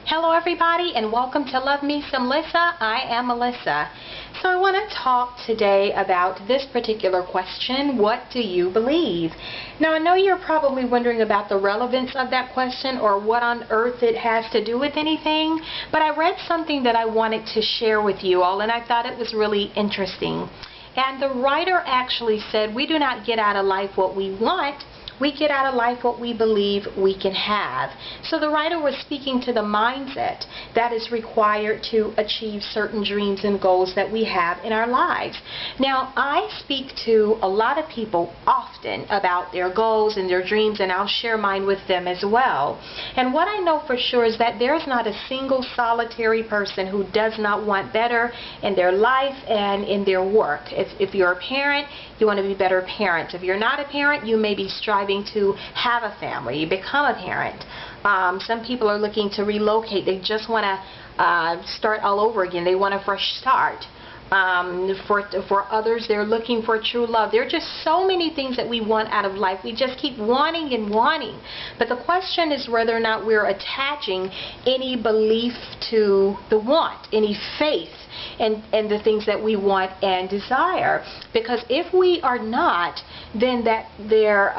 Hello everybody and welcome to Love Me Some Lissa. I am Melissa. So I want to talk today about this particular question, what do you believe? Now I know you're probably wondering about the relevance of that question or what on earth it has to do with anything, but I read something that I wanted to share with you all and I thought it was really interesting. And the writer actually said, we do not get out of life what we want, we get out of life what we believe we can have. So the writer was speaking to the mindset that is required to achieve certain dreams and goals that we have in our lives. Now, I speak to a lot of people often about their goals and their dreams, and I'll share mine with them as well. And what I know for sure is that there's not a single solitary person who does not want better in their life and in their work. If you're a parent, you want to be a better parent. If you're not a parent, you may be striving to have a family, become a parent. Some people are looking to relocate. They just want to start all over again. They want a fresh start. For others, they're looking for true love. There are just so many things that we want out of life. We just keep wanting and wanting. But the question is whether or not we're attaching any belief to the want, any faith and the things that we want and desire. Because if we are not, then there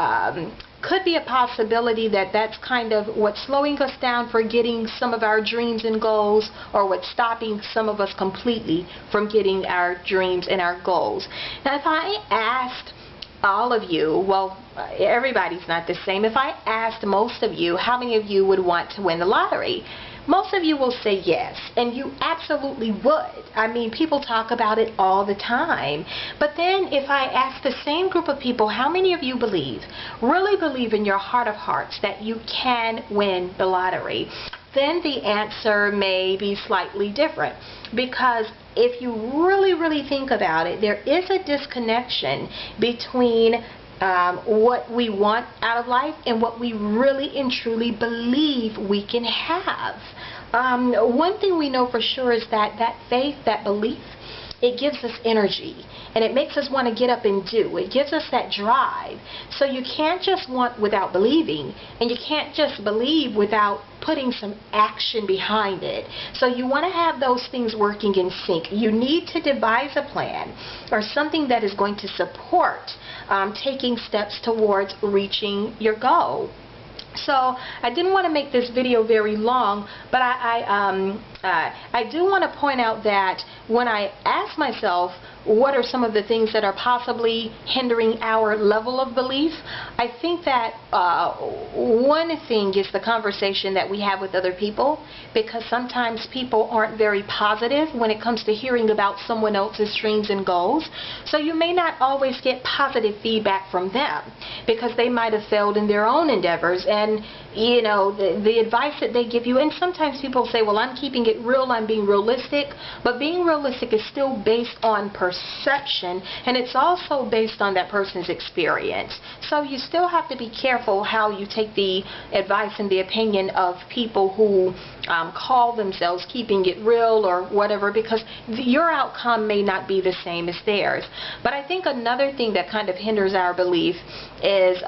could be a possibility that that's kind of what's slowing us down for getting some of our dreams and goals, or what's stopping some of us completely from getting our dreams and our goals. Now, if I asked all of you, well, everybody's not the same. If I asked most of you, how many of you would want to win the lottery? Most of you will say yes, and you absolutely would. I mean, people talk about it all the time. But then if I ask the same group of people, how many of you really believe in your heart of hearts that you can win the lottery? Then the answer may be slightly different. Because if you really think about it, there is a disconnection between what we want out of life and what we really and truly believe we can have. One thing we know for sure is that faith, that belief, it gives us energy and it makes us want to get up and do. It gives us that drive. So you can't just want without believing, and you can't just believe without putting some action behind it. So you want to have those things working in sync. You need to devise a plan or something that is going to support taking steps towards reaching your goal. So I didn't want to make this video very long, but I do want to point out that when I ask myself what are some of the things that are possibly hindering our level of belief, I think that one thing is the conversation that we have with other people, because sometimes people aren't very positive when it comes to hearing about someone else's dreams and goals. So you may not always get positive feedback from them because they might have failed in their own endeavors, and you know, the advice that they give you, and sometimes people say, well, I'm keeping it real, I'm being realistic, but being realistic is still based on perception, and it's also based on that person's experience. So you still have to be careful how you take the advice and the opinion of people who call themselves keeping it real or whatever, because your outcome may not be the same as theirs. But I think another thing that kind of hinders our belief is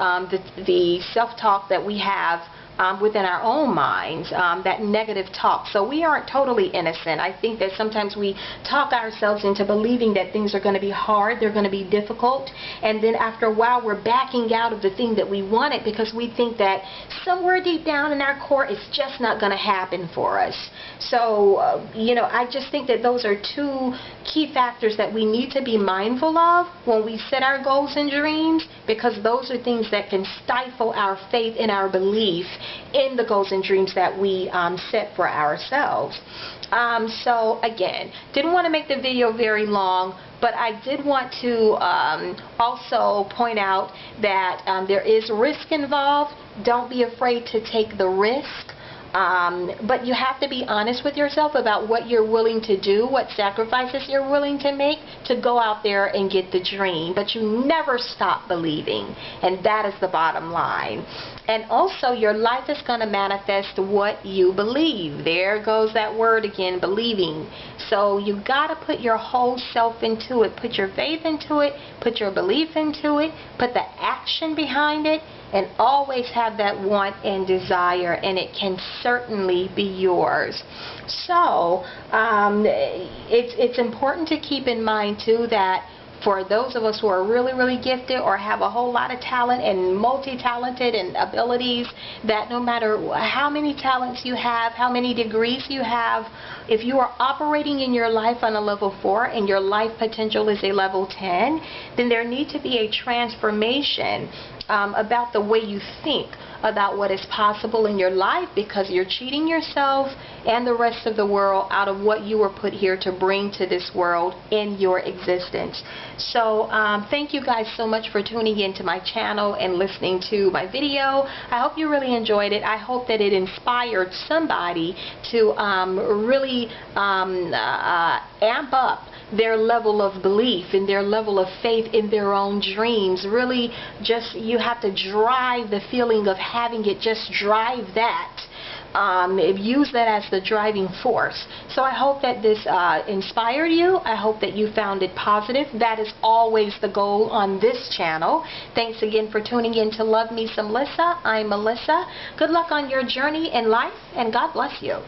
the self-talk that we have within our own minds, that negative talk. So we aren't totally innocent. I think that sometimes we talk ourselves into believing that things are going to be hard, they're going to be difficult, and then after a while we're backing out of the thing that we wanted because we think that somewhere deep down in our core it's just not going to happen for us. So, you know, I just think that those are two key factors that we need to be mindful of when we set our goals and dreams, because those are things that can stifle our faith and our belief in the goals and dreams that we set for ourselves. So again, didn't want to make the video very long, but I did want to also point out that there is risk involved. Don't be afraid to take the risk. But you have to be honest with yourself about what you're willing to do, what sacrifices you're willing to make to go out there and get the dream. But you never stop believing, and that is the bottom line. And also, your life is going to manifest what you believe. There goes that word again, believing. So you got to put your whole self into it. Put your faith into it. Put your belief into it. Put the action behind it. and always have that want and desire, and it can certainly be yours. So it's important to keep in mind too that for those of us who are really, really gifted or have a whole lot of talent and multi-talented and abilities, that no matter how many talents you have, how many degrees you have, if you are operating in your life on a level 4 and your life potential is a level 10, then there needs to be a transformation about the way you think about what is possible in your life, because you're cheating yourself and the rest of the world out of what you were put here to bring to this world in your existence. So thank you guys so much for tuning into my channel and listening to my video. I hope you really enjoyed it. I hope that it inspired somebody to really amp up their level of belief and their level of faith in their own dreams. Really, just you have to drive the feeling of having it, just drive that. Use that as the driving force. So I hope that this inspired you. I hope that you found it positive. That is always the goal on this channel. Thanks again for tuning in to Love Me Some Lissa. I'm Melissa. Good luck on your journey in life, and God bless you.